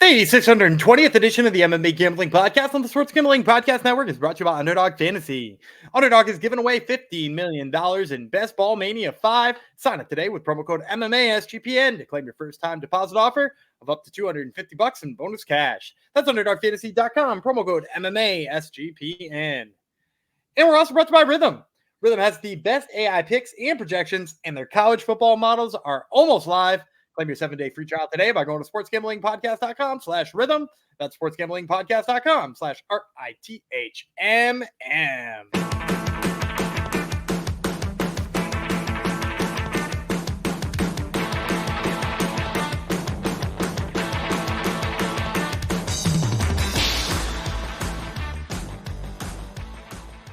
The 620th edition of the MMA Gambling Podcast on the Sports Gambling Podcast Network is brought to you by Underdog Fantasy. Underdog is giving away $15 million in Best Ball Mania 5. Sign up today with promo code MMA SGPN to claim your first time deposit offer of up to $250 in bonus cash. That's UnderdogFantasy.com, promo code MMA SGPN. And we're also brought to you by Rhythm. Rhythm has the best AI picks and projections, and their college football models are almost live. Claim your 7-day free trial today by going to sportsgamblingpodcast.com/rhythm. That's sportsgamblingpodcast.com/RITHMM.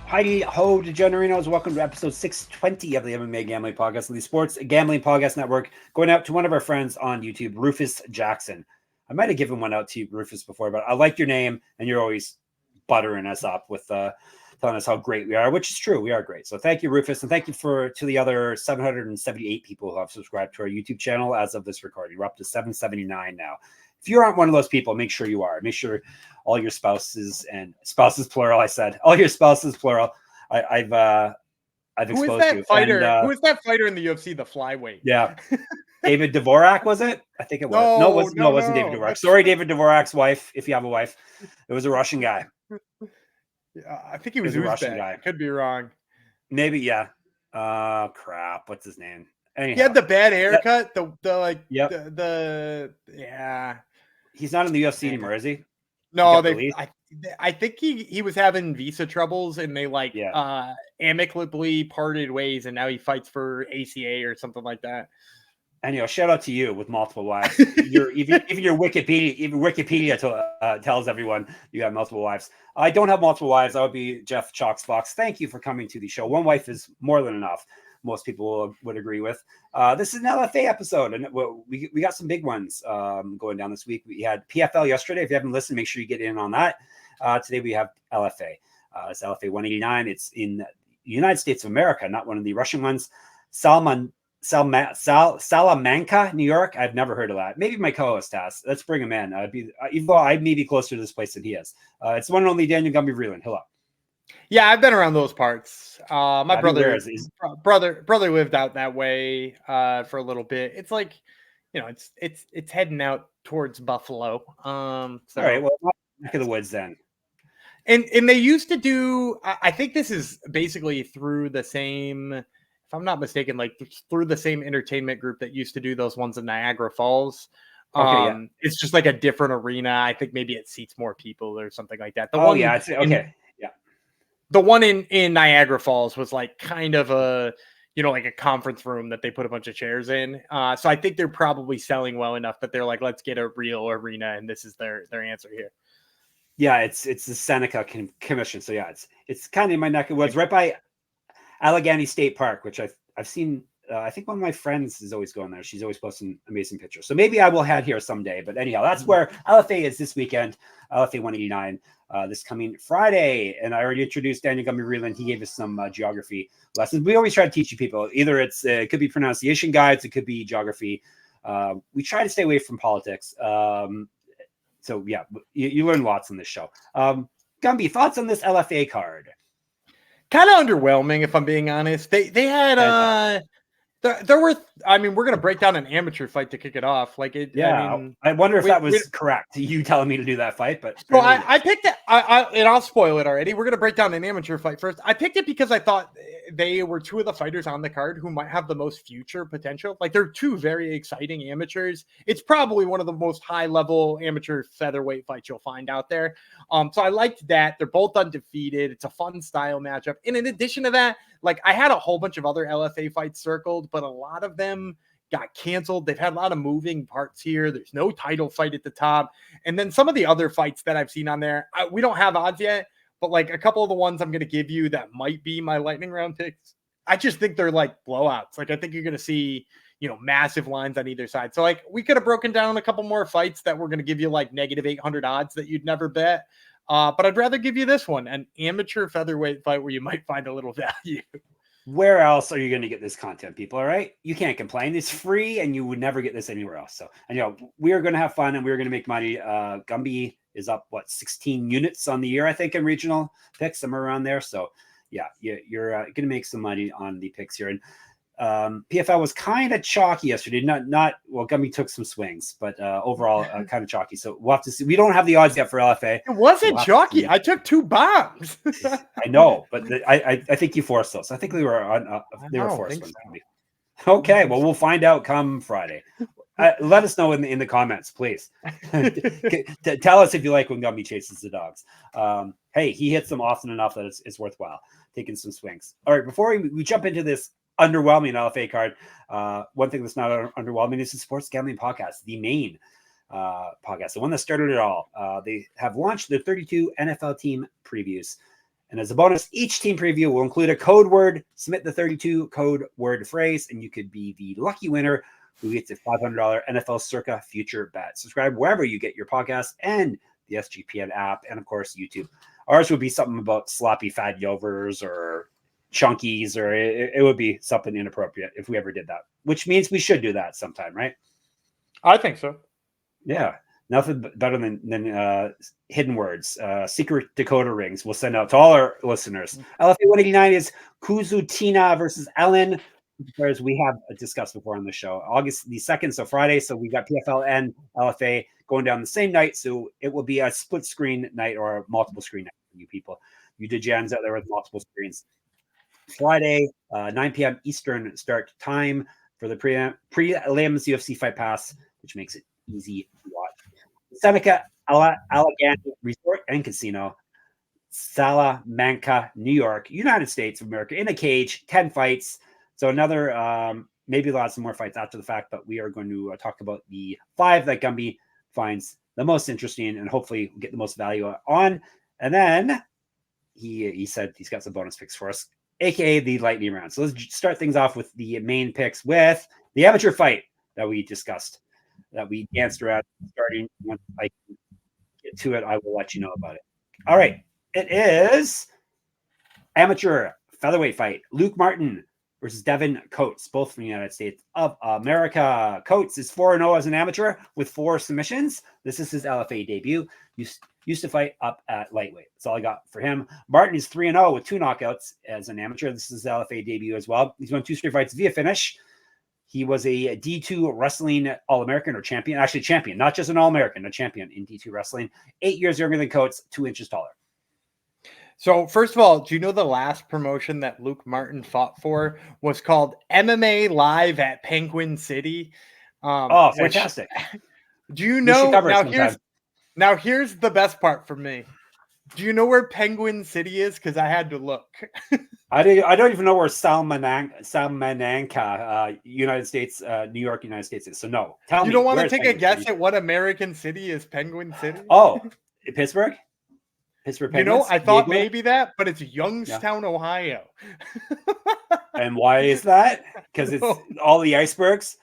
Heidi ho, degenerinos. Welcome to episode 620 of the MMA Gambling Podcast of the Sports Gambling Podcast Network. Going out to one of our friends on YouTube, Rufus Jackson. I might have given one out to you, Rufus, before, but I like your name, and you're always buttering us up with telling us how great we are, which is true. We are great. So thank you, Rufus, and thank you to the other 778 people who have subscribed to our YouTube channel as of this recording. We're up to 779 now. If you aren't one of those people, make sure you are. Make sure all your spouses, and spouses plural, I said. All your spouses plural. I've exposed Who is that you. fighter? And, who is that fighter in the UFC, the flyweight? Yeah. David Dvorak, was it? I think it was. No, it wasn't David Dvorak. Sorry, David Dvorak's wife, if you have a wife. It was a Russian guy. Yeah, I think he was a Russian guy. Could be wrong. Maybe, yeah. Crap. What's his name? Anyhow. He had the bad haircut. Yeah. He's not in the UFC anymore, is he? No, I think he was having visa troubles, and they amicably parted ways, and now he fights for ACA or something like that. And shout out to you with multiple wives. Even your Wikipedia tells everyone you have multiple wives. I don't have multiple wives. I would be Jeff Chalks Fox. Thank you for coming to the show. One wife is more than enough. Most people would agree with. This is an LFA episode, and we got some big ones going down this week. We had PFL yesterday. If you haven't listened, make sure you get in on that. Today we have LFA. It's LFA 189. It's in the United States of America, not one of the Russian ones. Salamanca, New York. I've never heard of that. Maybe my co-host has. Let's bring him in. Even though I may be closer to this place than he is. It's the one and only Daniel Gumby Vreeland. Hello. Yeah, I've been around those parts. My brother lived out that way for a little bit. It's like, it's heading out towards Buffalo. All right, well, back of the woods then. And they used to do. I think this is basically through the same, if I'm not mistaken, like through the same entertainment group that used to do those ones in Niagara Falls. Okay, It's just like a different arena. I think maybe it seats more people or something like that. The one in Niagara Falls was like kind of a, like a conference room that they put a bunch of chairs in. So I think they're probably selling well enough that they're like, let's get a real arena, and this is their answer here. Yeah, it's the Seneca Commission. So yeah, it's kind of in my neck of woods, right by Allegheny State Park, which I've seen. I think one of my friends is always going there. She's always posting amazing pictures. So maybe I will head here someday. But anyhow, that's where LFA is this weekend. LFA 189 this coming Friday. And I already introduced Daniel Gumby Vreeland. He gave us some geography lessons. We always try to teach you people. Either it could be pronunciation guides, it could be geography. We try to stay away from politics. So yeah, you learn lots on this show. Gumby, thoughts on this LFA card? Kind of underwhelming, if I'm being honest. They had there were. I mean, we're gonna break down an amateur fight to kick it off. Like it. Yeah, I wonder if that was correct. You telling me to do that fight, but so I picked it. And I'll spoil it already. We're gonna break down an amateur fight first. I picked it because I thought they were two of the fighters on the card who might have the most future potential. Like they're two very exciting amateurs. It's probably one of the most high level amateur featherweight fights you'll find out there. So I liked that. They're both undefeated. It's a fun style matchup. And in addition to that, like I had a whole bunch of other LFA fights circled, but a lot of them got canceled. They've had a lot of moving parts here. There's no title fight at the top. And then some of the other fights that I've seen on there, we don't have odds yet, but like a couple of the ones I'm going to give you that might be my lightning round picks, I just think they're like blowouts. Like I think you're going to see, massive lines on either side. So like we could have broken down a couple more fights that were going to give you like negative 800 odds that you'd never bet. But I'd rather give you this one, an amateur featherweight fight where you might find a little value. where else are you going to get this content, people? All right. You can't complain. It's free and you would never get this anywhere else. So, and we are going to have fun and we're going to make money. Gumby is up, 16 units on the year, I think, in regional picks, somewhere around there. So, yeah, you're going to make some money on the picks here. And PFL was kind of chalky yesterday. Well, Gumby took some swings, but overall kind of chalky. So we'll have to see. We don't have the odds yet for LFA. It wasn't chalky. I took 2 bombs. I know, but I think you forced those. I think they were forced. So. Okay, well, we'll find out come Friday. Let us know in the comments, please. Tell us if you like when Gumby chases the dogs. Hey, he hits them often enough that it's worthwhile taking some swings. All right, before we jump into this underwhelming LFA card, one thing that's not underwhelming is the Sports Gambling Podcast, the main podcast, the one that started it all. They have launched their 32 NFL team previews. And as a bonus, each team preview will include a code word. Submit the 32 code word phrase, and you could be the lucky winner who gets a $500 NFL Circa future bet. Subscribe wherever you get your podcast and the SGPN app, and of course, YouTube. Ours would be something about sloppy fat yovers or chunkies, or it would be something inappropriate if we ever did that, which means we should do that sometime, right? I think so. Yeah. Nothing better than hidden words, secret Dakota rings. We'll send out to all our listeners. LFA 189 is Kuziutina versus Aline, because we have discussed before on the show. August the 2nd, so Friday. So we got PFL and LFA going down the same night. So it will be a split screen night or a multiple screen night for you people. You degens out there with multiple screens. Friday, 9 p.m. Eastern start time for the prelims UFC Fight Pass, which makes it easy to watch. Salamanca, Allegheny Resort and Casino, Salamanca, New York, United States of America, in a cage, 10 fights. So another, maybe lots of more fights after the fact, but we are going to talk about the 5 that Gumby finds the most interesting and hopefully we'll get the most value on. And then he said he's got some bonus picks for us, aka the lightning round. So let's start things off with the main picks with the amateur fight that we discussed, that we danced around starting. Once I get to it, I will let you know about it. All right. It is amateur featherweight fight. Luke Martin versus Devon Coates, both from the United States of America. Coates is 4-0 as an amateur with 4 submissions. This is his LFA debut. Used to fight up at lightweight. That's all I got for him. Martin is 3-0 with 2 knockouts as an amateur. This is his LFA debut as well. He's won 2 straight fights via finish. He was a D2 wrestling All-American or champion. Actually, champion, not just an All-American, a champion in D2 wrestling. 8 years younger than Coates, 2 inches taller. So, first of all, do you know the last promotion that Luke Martin fought for was called MMA Live at Penguin City? Fantastic. Do you know? Now, here's the best part for me. Do you know where Penguin City is? Because I had to look. I don't even know where Salamanca, United States, New York, United States is. So no, tell me. You don't want to take a guess at what American city is Penguin City? Oh, Pittsburgh? Pittsburgh Penguins? I thought maybe that, but it's Youngstown, Ohio. And why is that? Because it's all the icebergs?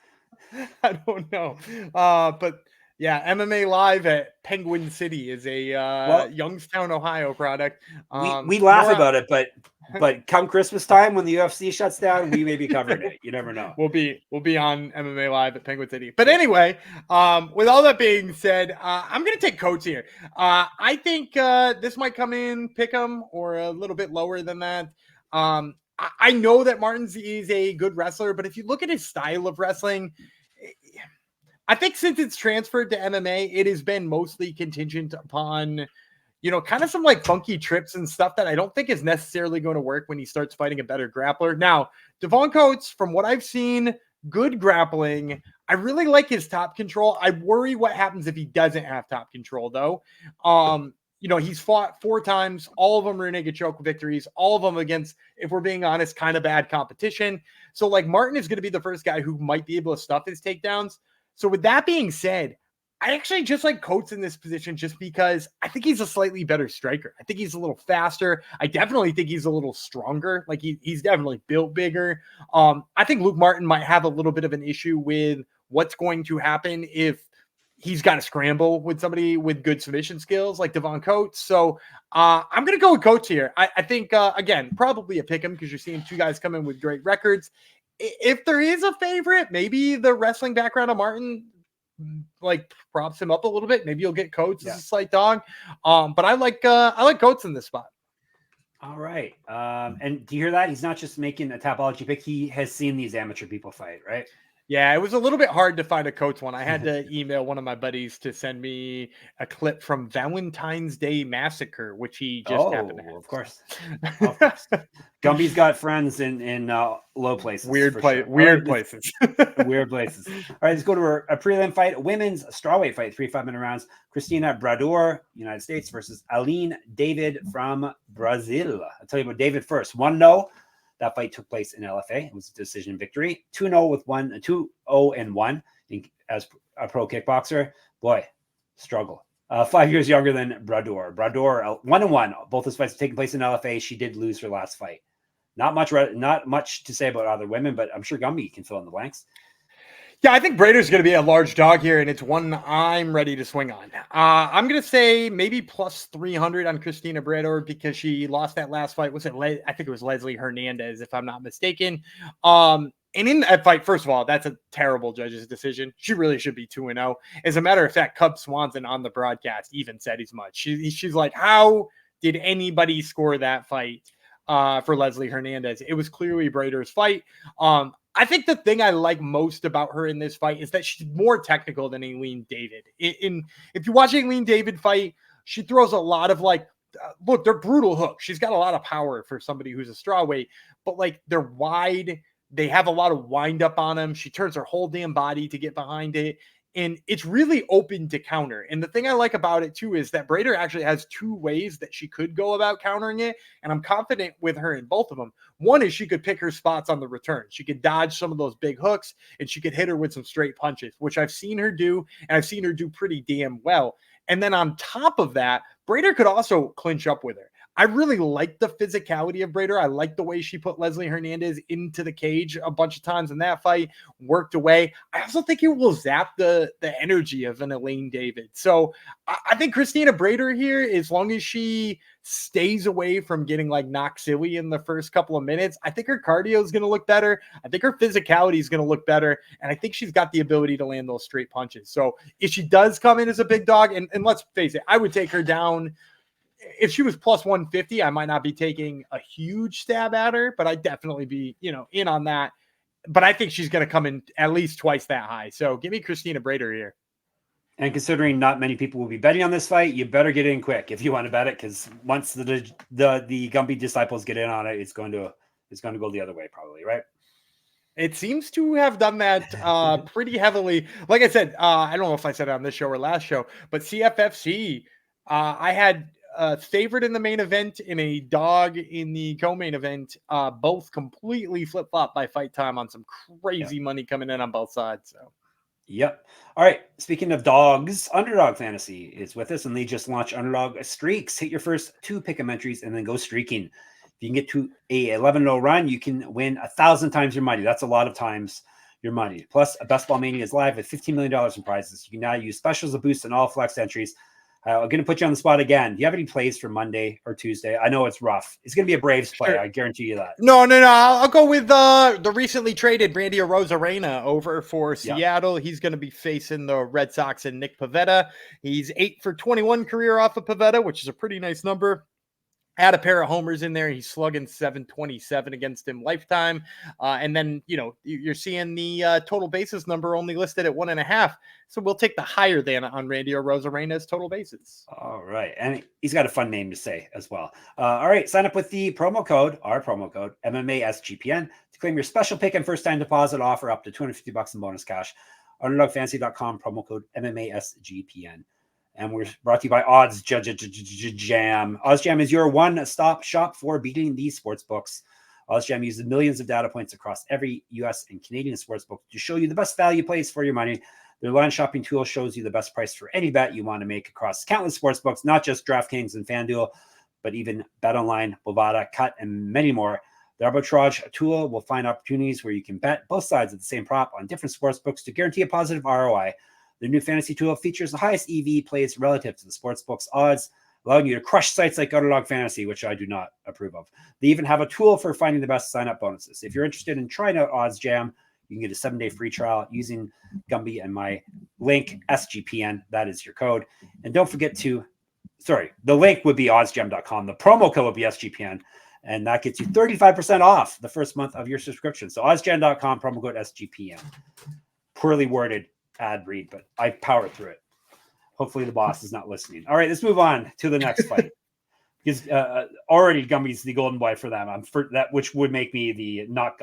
I don't know. But yeah, MMA Live at Penguin City is a Youngstown, Ohio product. We laugh about it, but come Christmas time when the UFC shuts down, we may be covering it. You never know. We'll be on MMA Live at Penguin City. But anyway, with all that being said, I'm going to take Coates here. I think this might come in pick'em or a little bit lower than that. I know that Martin's is a good wrestler, but if you look at his style of wrestling, I think since it's transferred to MMA, it has been mostly contingent upon, kind of some like funky trips and stuff that I don't think is necessarily going to work when he starts fighting a better grappler. Now, Devon Coates, from what I've seen, good grappling. I really like his top control. I worry what happens if he doesn't have top control, though. He's fought 4 times. All of them are naked choke victories. All of them against, if we're being honest, kind of bad competition. So, Martin is going to be the first guy who might be able to stuff his takedowns. So with that being said, I actually just like Coates in this position just because I think he's a slightly better striker. I think he's a little faster. I definitely think he's a little stronger. He's definitely built bigger. I think Luke Martin might have a little bit of an issue with what's going to happen if, he's got to scramble with somebody with good submission skills like Devon Coates. So I'm going to go with Coates here. I think, again, probably a pick him because you're seeing two guys come in with great records. If there is a favorite, maybe the wrestling background of Martin like props him up a little bit. Maybe you'll get Coates as a slight dog. But I like Coates in this spot. All right. And do you hear that? He's not just making a Tapology pick. He has seen these amateur people fight, right? Yeah, it was a little bit hard to find a Coates one. I had to email one of my buddies to send me a clip from Valentine's Day Massacre, which he just happened to have. Of course. Of course. Gumby's got friends in low places. Weird places. Weird places. All right, let's go to a prelim fight. Women's strawweight fight, 3 5-minute rounds. Cristina Brador, United States, versus Aline David from Brazil. I'll tell you about David first. 1-0. That fight took place in LFA. It was a decision victory. 2-0 as a pro kickboxer. Boy, struggle. 5 years younger than Brador. Brador 1-1. Both his fights taking place in LFA. She did lose her last fight. Not much to say about other women, but I'm sure Gumby can fill in the blanks. Yeah, I think Brador's going to be a large dog here, and it's one I'm ready to swing on. I'm going to say maybe plus 300 on Cristina Brador because she lost that last fight. I think it was Leslie Hernandez, if I'm not mistaken. And in that fight, first of all, that's a terrible judge's decision. She really should be 2-0. As a matter of fact, Cub Swanson on the broadcast even said as much. She's like, how did anybody score that fight for Leslie Hernandez? It was clearly Brador's fight. I think the thing I like most about her in this fight is that she's more technical than Aline David. If you watch Aline David fight, she throws a lot of look, they're brutal hooks. She's got a lot of power for somebody who's a strawweight, but they're wide. They have a lot of wind up on them. She turns her whole damn body to get behind it. And it's really open to counter. And the thing I like about it too is that Brador actually has two ways that she could go about countering it. And I'm confident with her in both of them. One is she could pick her spots on the return. She could dodge some of those big hooks and she could hit her with some straight punches, which I've seen her do. And I've seen her do pretty damn well. And then on top of that, Brador could also clinch up with her. I really like the physicality of Brador. I like the way she put Leslie Hernandez into the cage a bunch of times in that fight, worked away. I also think it will zap the energy of an Aline David. So I think Cristina Brador here, as long as she stays away from getting knocked silly in the first couple of minutes, I think her cardio is going to look better. I think her physicality is going to look better. And I think she's got the ability to land those straight punches. So if she does come in as a big dog, and let's face it, I would take her down. If she was plus 150, I might not be taking a huge stab at her, but I'd definitely be, in on that. But I think she's going to come in at least twice that high. So give me Cristina Brador here. And considering not many people will be betting on this fight, you better get in quick if you want to bet it, because once the Gumby disciples get in on it, it's going to go the other way probably, right? It seems to have done that pretty heavily. Like I said, I don't know if I said it on this show or last show, but CFFC, I had a favorite in the main event and a dog in the co-main event, both completely flip-flopped by fight time on some crazy money coming in on both sides. So, yep. All right. Speaking of dogs, Underdog Fantasy is with us, and they just launched Underdog Streaks. Hit your first 2 pick-em entries and then go streaking. If you can get to a 11-0 run, you can win 1,000 times your money. That's a lot of times your money. Plus, a Best Ball Mania is live with $15 million in prizes. You can now use specials to boost on all flex entries. I'm going to put you on the spot again. Do you have any plays for Monday or Tuesday? I know it's rough. It's going to be a Braves play. Sure. I guarantee you that. No. I'll go with the recently traded Randy Arozarena over for Seattle. Yep. He's going to be facing the Red Sox and Nick Pivetta. He's 8 for 21 career off of Pivetta, which is a pretty nice number. Add a pair of homers in there. He's slugging 727 against him lifetime. And then, you're seeing the total bases number only listed at 1.5. So we'll take the higher than on Randy Arozarena's total bases. All right. And he's got a fun name to say as well. All right. Sign up with our promo code, MMASGPN, to claim your special pick and first time deposit offer up to $250 in bonus cash. UnderdogFantasy.com, promo code MMASGPN. And we're brought to you by Odds Jam. Odds Jam is your one-stop shop for beating these sports books. Odds Jam uses millions of data points across every U.S. and Canadian sports book to show you the best value plays for your money. Their line shopping tool shows you the best price for any bet you want to make across countless sports books, not just DraftKings and FanDuel, but even BetOnline, Bovada, Cut, and many more. The arbitrage tool will find opportunities where you can bet both sides of the same prop on different sports books to guarantee a positive ROI. The new fantasy tool features the highest EV plays relative to the sportsbook's odds, allowing you to crush sites like Underdog Fantasy, which I do not approve of. They even have a tool for finding the best sign-up bonuses. If you're interested in trying out Odds Jam, you can get a 7-day free trial using Gumby and my link, SGPN. That is your code. And don't forget to, the link would be oddsjam.com. The promo code would be SGPN. And that gets you 35% off the first month of your subscription. So oddsjam.com, promo code SGPN. Poorly worded ad read, but I powered through it. Hopefully the boss is not listening. All right, let's move on to the next fight. Because already Gumby's the golden boy for them. I'm for that, which would make me the not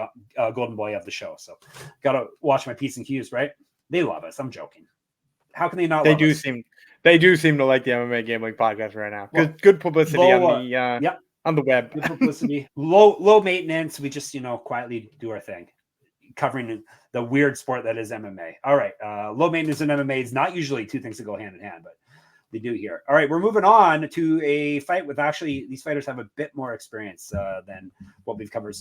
golden boy of the show. So gotta watch my P's and Q's, right? They love us. I'm joking. How can they not? They do seem to like the MMA gambling podcast right now. Good publicity on the web. Good publicity. low maintenance. We just quietly do our thing, covering the weird sport that is MMA. All right, low maintenance in MMA is not usually two things that go hand in hand, but they do here. All right, we're moving on to a fight with these fighters have a bit more experience than what we've covered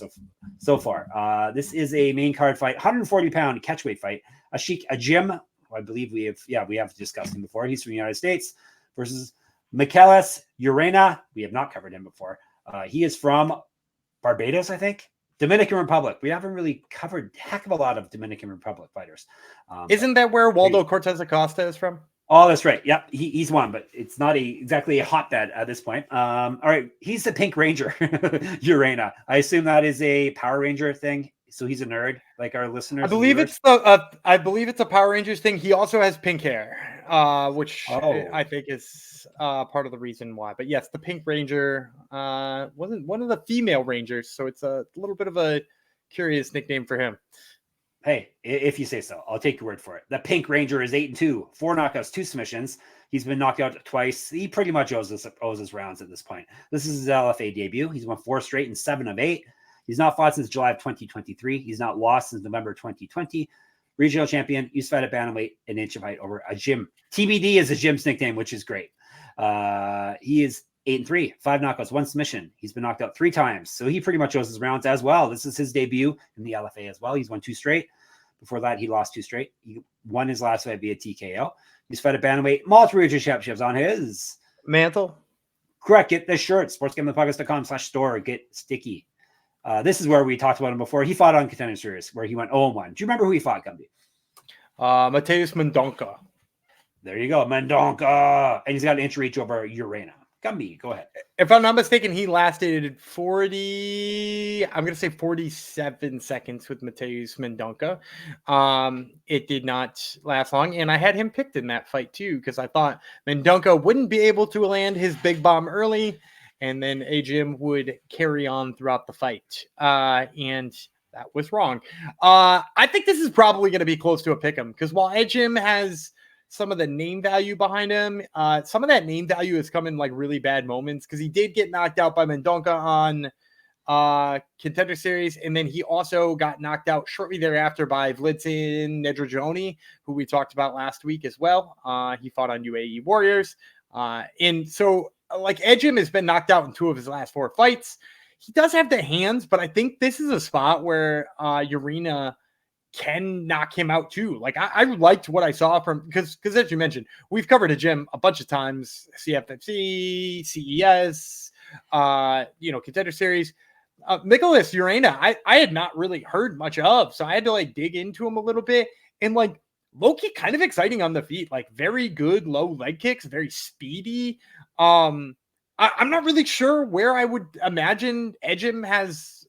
so far. This is a main card fight, 140-pound catchweight fight. Ashiek Ajim, I believe we have discussed him before. He's from the United States versus Micaias Ureña. We have not covered him before. He is from Barbados, I think. Dominican Republic. We haven't really covered a heck of a lot of Dominican Republic fighters. Isn't that where Waldo Cortez Acosta is from? Oh, that's right. Yep, he's one, but it's not exactly a hotbed at this point. All right, he's the Pink Ranger, Ureña. I assume that is a Power Ranger thing. So he's a nerd, like our listeners. I believe it's a Power Rangers thing. He also has pink hair, which I think is part of the reason why. But yes, the Pink Ranger wasn't one of the female Rangers, so it's a little bit of a curious nickname for him. Hey, if you say so, I'll take your word for it. The Pink Ranger is 8-2, 4 knockouts, 2 submissions. He's been knocked out twice. He pretty much owes his rounds at this point. This is his LFA debut. He's won 4 straight and 7 of 8. He's not fought since July of 2023. He's not lost since November 2020. Regional champion, used to fight at bantamweight, an inch of height over Ajim. TBD is Ajim's nickname, which is great. He is 8-3, 5 knockouts, 1 submission. He's been knocked out 3 times, so he pretty much owes his rounds as well. This is his debut in the LFA as well. He's won 2 straight. Before that, he lost 2 straight. He won his last fight via TKO. He's fought at bantamweight, multiple regional championships on his mantle. Correct. Get this shirt, sportsgamblingpodcast.com/store. Get sticky. This is where we talked about him before. He fought on Contender Series, where he went 0-1. Do you remember who he fought, Gumby? Mateus Mendonca. There you go, Mendonca. And he's got an inch reach over Ureña. Gumby, go ahead. If I'm not mistaken, he lasted 47 seconds with Mateus Mendonca. It did not last long, and I had him picked in that fight too, because I thought Mendonca wouldn't be able to land his big bomb early, and then Ajim would carry on throughout the fight. And that was wrong. I think this is probably going to be close to a pick'em, because while Ajim has some of the name value behind him, some of that name value has come in like really bad moments, because he did get knocked out by Mendonca on Contender Series, and then he also got knocked out shortly thereafter by Vlitsin Nedrojoni, who we talked about last week as well. He fought on UAE Warriors. And so like Ajim has been knocked out in 2 of his last 4 fights. He does have the hands, but I think this is a spot where Ureña can knock him out too. Like I liked what I saw from, because as you mentioned, we've covered Ajim a bunch of times, CFFC, CES, Contender Series. Micaias Ureña, I had not really heard much of, so I had to like dig into him a little bit, and like low-key kind of exciting on the feet, like very good low leg kicks, very speedy. I'm not really sure where I would imagine Ajim has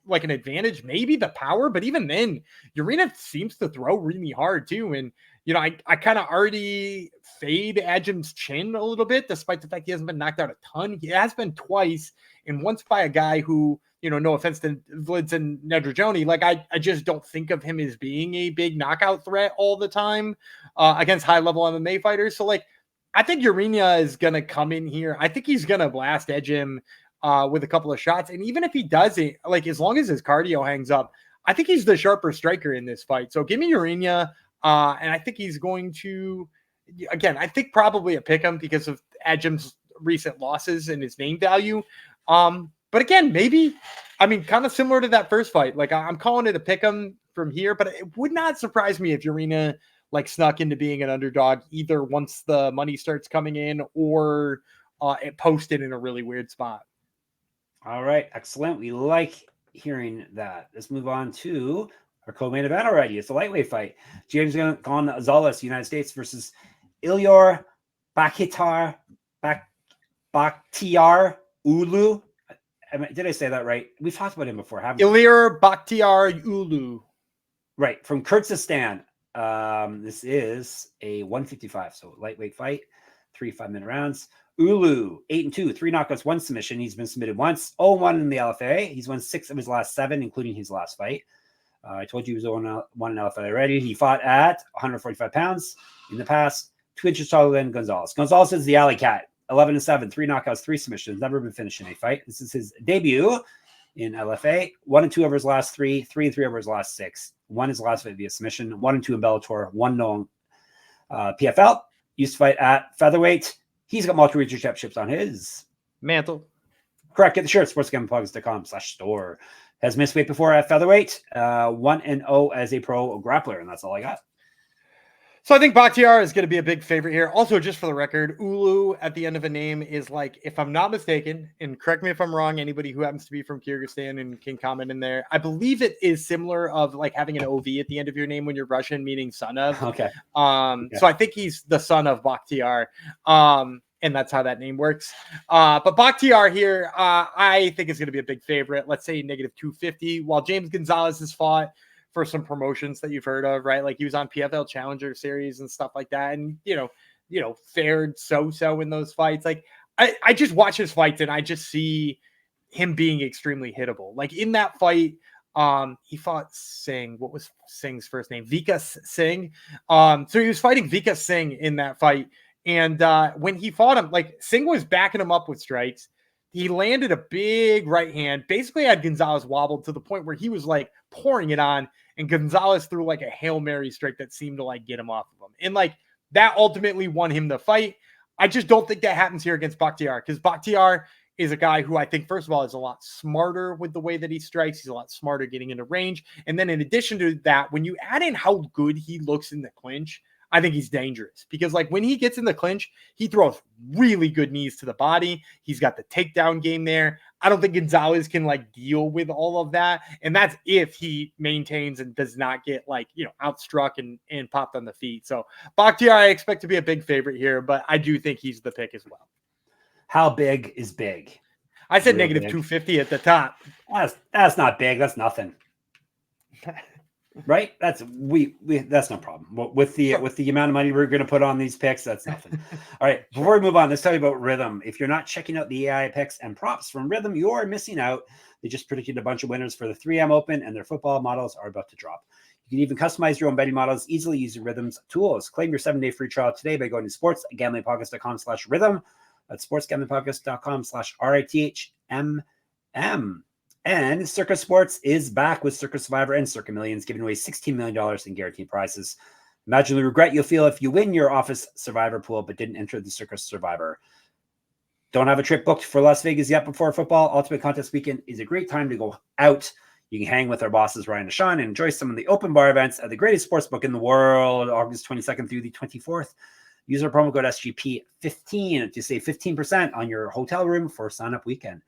like an advantage, maybe the power, but even then, Ureña seems to throw really hard too. And, I kind of already fade Ajim's chin a little bit, despite the fact he hasn't been knocked out a ton. He has been twice, and once by a guy who, no offense to Vlitsin Nedrojoni, like I just don't think of him as being a big knockout threat all the time against high-level MMA fighters. So, like, I think Ureña is going to come in here. I think he's going to blast Ajim with a couple of shots. And even if he doesn't, like, as long as his cardio hangs up, I think he's the sharper striker in this fight. So give me Ureña. And I think he's going to, again, I think probably a pick him because of Ajim's recent losses and his name value. But again, maybe, kind of similar to that first fight. Like, I'm calling it a pick him from here, but it would not surprise me if Ureña like snuck into being an underdog either once the money starts coming in or it posted in a really weird spot. All right, excellent. We like hearing that. Let's move on to our co-main event already. It's a lightweight fight. James Gonzalez, United States versus Ilyor Bakhtiyar Uulu. Did I say that right? We've talked about him before, haven't we? Ilyor Bakhtiyar Uulu. Right, from Kyrgyzstan. This is a 155, so lightweight fight, 3 5-minute rounds. Uulu, 8-2, 3 knockouts, 1 submission. He's been submitted once, 0-1 in the LFA. He's won 6 of his last 7, including his last fight. I told you he was 0-1 in LFA already. He fought at 145 pounds in the past, 2 inches taller than Gonzalez. Gonzalez is the alley cat, 11-7, 3 knockouts, 3 submissions, never been finished in a fight. This is his debut in LFA. 1-2 over his last 3, 3-3 over his last 6. 1 his last fight via submission, 1-2 in Bellator, 1 no PFL. Used to fight at featherweight. He's got multiple regional championships on his mantle. Correct. Get the shirt, sportsgamblingpods.com/store. Has missed weight before at featherweight. 1-0 as a pro grappler, and that's all I got. So I think Bakhtiyar is going to be a big favorite here. Also, just for the record, Uulu at the end of a name is like, if I'm not mistaken, and correct me if I'm wrong, anybody who happens to be from Kyrgyzstan and can comment in there, I believe it is similar of like having an OV at the end of your name when you're Russian, meaning son of. Okay. So I think he's the son of Bakhtiyar. And that's how that name works. But Bakhtiyar here, I think is going to be a big favorite. Let's say -250, while James Gonzalez has fought for some promotions that you've heard of, right? Like he was on PFL Challenger Series and stuff like that. And, fared so-so in those fights. Like I just watch his fights and I just see him being extremely hittable. Like in that fight, he fought Singh. What was Singh's first name? Vikas Singh. So he was fighting Vikas Singh in that fight. And when he fought him, like Singh was backing him up with strikes. He landed a big right hand, basically had Gonzalez wobbled to the point where he was like pouring it on, and Gonzalez threw like a Hail Mary strike that seemed to like get him off of him. And like that ultimately won him the fight. I just don't think that happens here against Bakhtiyar, because Bakhtiyar is a guy who I think, first of all, is a lot smarter with the way that he strikes. He's a lot smarter getting into range. And then in addition to that, when you add in how good he looks in the clinch, I think he's dangerous, because like when he gets in the clinch, he throws really good knees to the body. He's got the takedown game there. I don't think Gonzalez can like deal with all of that. And that's if he maintains and does not get like, outstruck and popped on the feet. So Bakhtiyar, I expect to be a big favorite here, but I do think he's the pick as well. How big is big? I said -250 at the top. That's not big. That's nothing. Right? That's that's no problem. With the amount of money we're going to put on these picks, that's nothing. All right, before we move on, let's tell you about Rhythm. If you're not checking out the AI picks and props from Rhythm, you're missing out. They just predicted a bunch of winners for the 3M Open, and their football models are about to drop. You can even customize your own betting models easily using Rhythm's tools. Claim your 7-day free trial today by going to sportsgamblingpodcast.com/rhythm. That's sportsgamblingpodcast.com/RITHMM. And Circa Sports is back with Circa Survivor and Circa Millions, giving away $16 million in guaranteed prizes. Imagine the regret you'll feel if you win your office Survivor pool but didn't enter the Circa Survivor. Don't have a trip booked for Las Vegas yet before football? Ultimate Contest Weekend is a great time to go out. You can hang with our bosses, Ryan and Sean, and enjoy some of the open bar events at the greatest sports book in the world, August 22nd through the 24th. Use our promo code SGP15 to save 15% on your hotel room for sign-up weekend.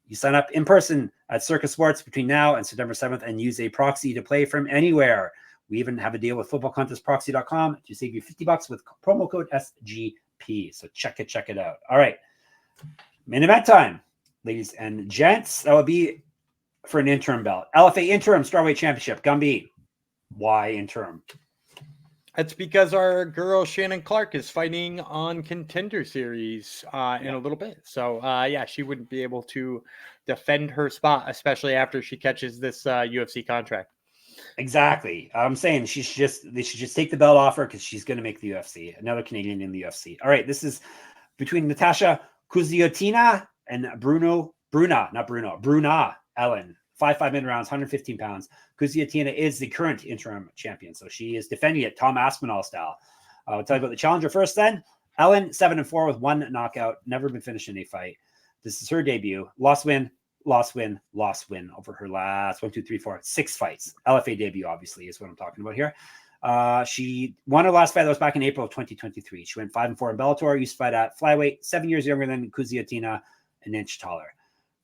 You sign up in person at Circa Sports between now and September 7th and use a proxy to play from anywhere. We even have a deal with footballcontestproxy.com to save you $50 with promo code SGP. So check it out. All right. Main event time, ladies and gents. That would be for an interim belt. LFA interim strawweight championship. Gumby. Why interim? It's because our girl Shannon Clark is fighting on Contender Series in a little bit. So, she wouldn't be able to defend her spot, especially after she catches this UFC contract. Exactly. I'm saying they should just take the belt off her because she's going to make the UFC. Another Canadian in the UFC. All right, this is between Natasha Kuziutina and Bruna Ellen. 5-5-minute rounds, 115 pounds. Kuziutina is the current interim champion, so she is defending it Tom Aspinall style. I'll tell you about the challenger first then. Ellen, 7-4 with 1 knockout, never been finished in a fight. This is her debut. Loss win over her last 6 fights. LFA debut, obviously, is what I'm talking about here. She won her last fight. That was back in April of 2023. She went 5-4 in Bellator. Used to fight at flyweight, 7 years younger than Kuziutina, an inch taller.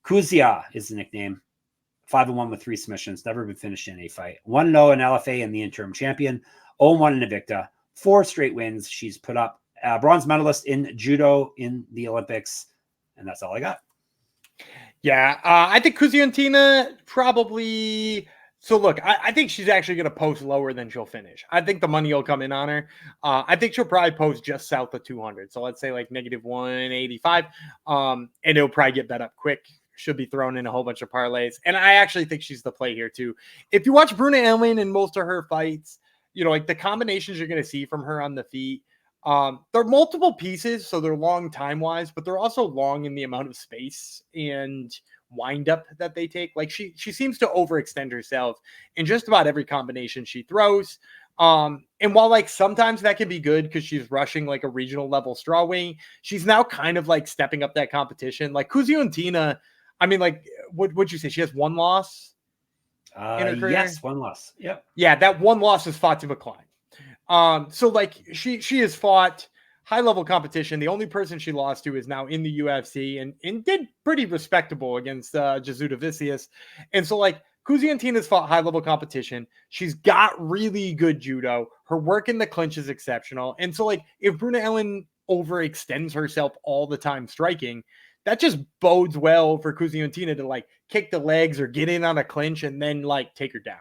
Kuzia is the nickname. 5-1 with 3 submissions. Never been finished in a fight. 1-0 in LFA and the interim champion. 0-1 in Invicta. 4 straight wins. She's put up bronze medalist in judo in the Olympics. And that's all I got. Yeah, I think Kuziutina probably. So look, I think she's actually going to post lower than she'll finish. I think the money will come in on her. I think she'll probably post just south of 200. So let's say like -185. And it'll probably get bet up quick. Should be thrown in a whole bunch of parlays. And I actually think she's the play here too. If you watch Bruna Aline in most of her fights, you know, like the combinations you're going to see from her on the feet, they're multiple pieces, so they're long time-wise, but they're also long in the amount of space and wind-up that they take. Like she seems to overextend herself in just about every combination she throws. And while like sometimes that can be good because she's rushing like a regional level straw wing, she's now kind of like stepping up that competition. Like Kuziutina, I mean, like what'd you say? She has 1 loss in her career? Yes, 1 loss. Yep. Yeah, that 1 loss is Fatima Klein. So like she has fought high level competition. The only person she lost to is now in the UFC and did pretty respectable against Jesuda Vicious. And so like Kuziutina's fought high level competition. She's got really good judo. Her work in the clinch is exceptional. And so like if Bruna Aline overextends herself all the time striking, that just bodes well for Kuziutina to like kick the legs or get in on a clinch and then like take her down.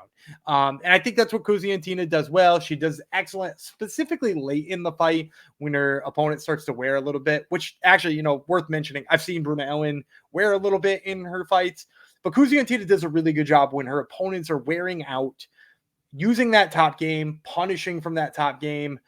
And I think that's what Kuziutina does well. She does excellent, specifically late in the fight when her opponent starts to wear a little bit, which actually, you know, worth mentioning. I've seen Bruna Aline wear a little bit in her fights, but Kuziutina does a really good job when her opponents are wearing out, using that top game, punishing from that top game,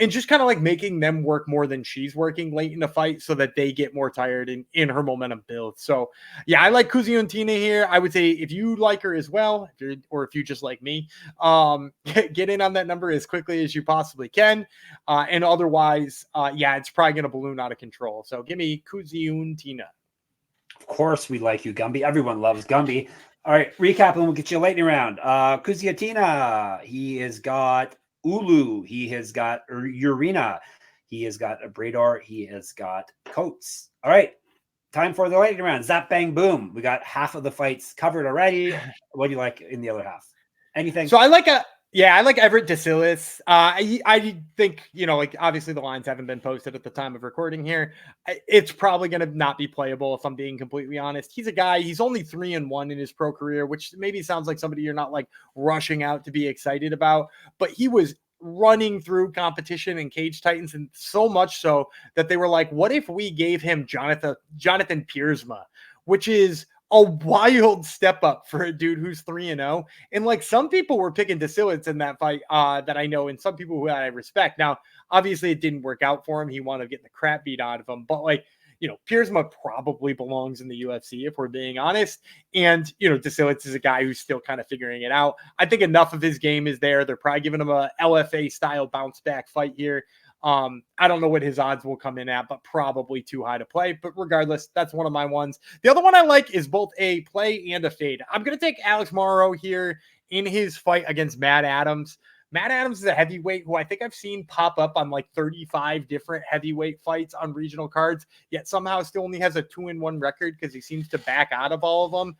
and just kind of like making them work more than she's working late in the fight so that they get more tired in her momentum build. So yeah, I like Kuziutina here. I would say if you like her as well, if you just like me, get in on that number as quickly as you possibly can. And otherwise, yeah, it's probably going to balloon out of control. So give me Kuziutina. Of course we like you, Gumby. Everyone loves Gumby. All right, recap and we'll get you a lightning round. Kuziutina, he has got Uulu, he has got Ureña, he has got a Brador, he has got Coates. All right, time for the lightning round. Zap, bang, boom. We got half of the fights covered already. What do you like in the other half? Anything? So I like Everett DeSillis. I think, you know, like obviously the lines haven't been posted at the time of recording here. It's probably going to not be playable if I'm being completely honest. He's a guy, he's only 3-1 in his pro career, which maybe sounds like somebody you're not like rushing out to be excited about, but he was running through competition in Cage Titans, and so much so that they were like, what if we gave him Jonathan Piersma, which is a wild step up for a dude who's 3-0. And like some people were picking DeSillis in that fight that I know, and some people who I respect. Now, obviously it didn't work out for him. He wound up getting the crap beat out of him. But like, you know, Piersma probably belongs in the UFC if we're being honest. And, you know, DeSillis is a guy who's still kind of figuring it out. I think enough of his game is there. They're probably giving him a LFA style bounce back fight here. I don't know what his odds will come in at, but probably too high to play. But regardless, that's one of my ones. The other one I like is both a play and a fade. I'm going to take Alex Morrow here in his fight against Matt Adams. Matt Adams is a heavyweight who I think I've seen pop up on like 35 different heavyweight fights on regional cards, yet somehow still only has a 2-1 record because he seems to back out of all of them.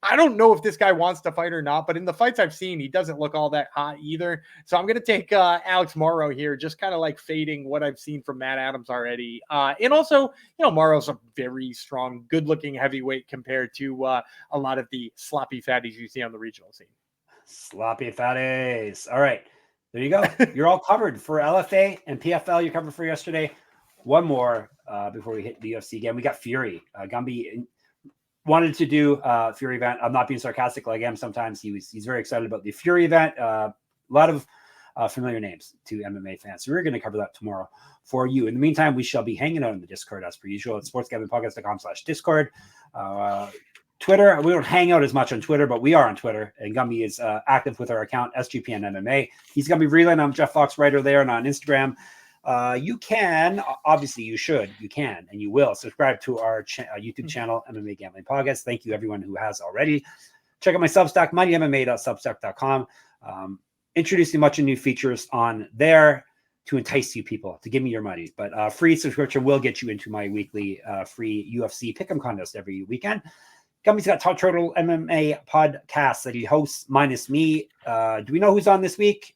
I don't know if this guy wants to fight or not, but in the fights I've seen, he doesn't look all that hot either. So I'm going to take Alex Morrow here, just kind of like fading what I've seen from Matt Adams already. And also, you know, Morrow's a very strong, good-looking heavyweight compared to a lot of the sloppy fatties you see on the regional scene. Sloppy fatties. All right. There you go. You're all covered for LFA and PFL. You're covered for yesterday. One more before we hit the UFC again. We got Fury. Gumby wanted to do a Fury event. I'm not being sarcastic like I am sometimes. He's very excited about the Fury event. A lot of familiar names to MMA fans. So we're going to cover that tomorrow for you. In the meantime, we shall be hanging out in the Discord as per usual at sportsgamblingpodcast.com/Discord. Twitter, we don't hang out as much on Twitter, but we are on Twitter. And Gumby is active with our account, SGPN MMA. He's going to be relaying. I'm Jeff Fox Writer there and on Instagram. You can, obviously you should, you can, and you will subscribe to our YouTube channel, MMA Gambling Podcast. Thank you everyone who has already. Check out my Substack, mightymma.substack.com. introducing much of new features on there to entice you people to give me your money. But free subscription will get you into my weekly free UFC pick'em contest every weekend. Gummy's got Talk Turtle MMA podcast that he hosts minus me. Do we know who's on this week?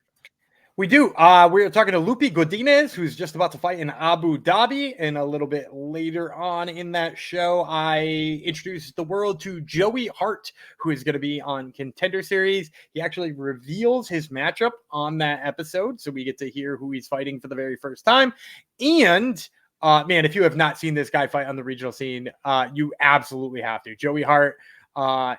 We do. We're talking to Lupi Godinez, who's just about to fight in Abu Dhabi. And a little bit later on in that show, I introduced the world to Joey Hart, who is going to be on Contender Series. He actually reveals his matchup on that episode, so we get to hear who he's fighting for the very first time. And man, if you have not seen this guy fight on the regional scene, you absolutely have to. Joey Hart,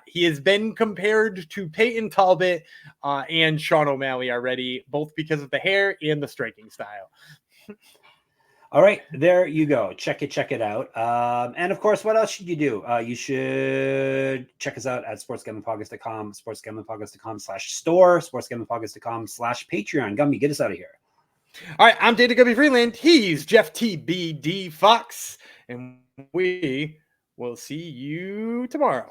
he has been compared to Peyton Talbot and Sean O'Malley already, both because of the hair and the striking style. All right, there you go. Check it out. And of course, what else should you do? You should check us out at sportsgamblingpodcast.com, sportsgamblingpodcast.com/store, sportsgamblingpodcast.com/Patreon. Gummy, get us out of here. All right, I'm Data Gummy Freeland. He's Jeff TBD Fox, and we will see you tomorrow.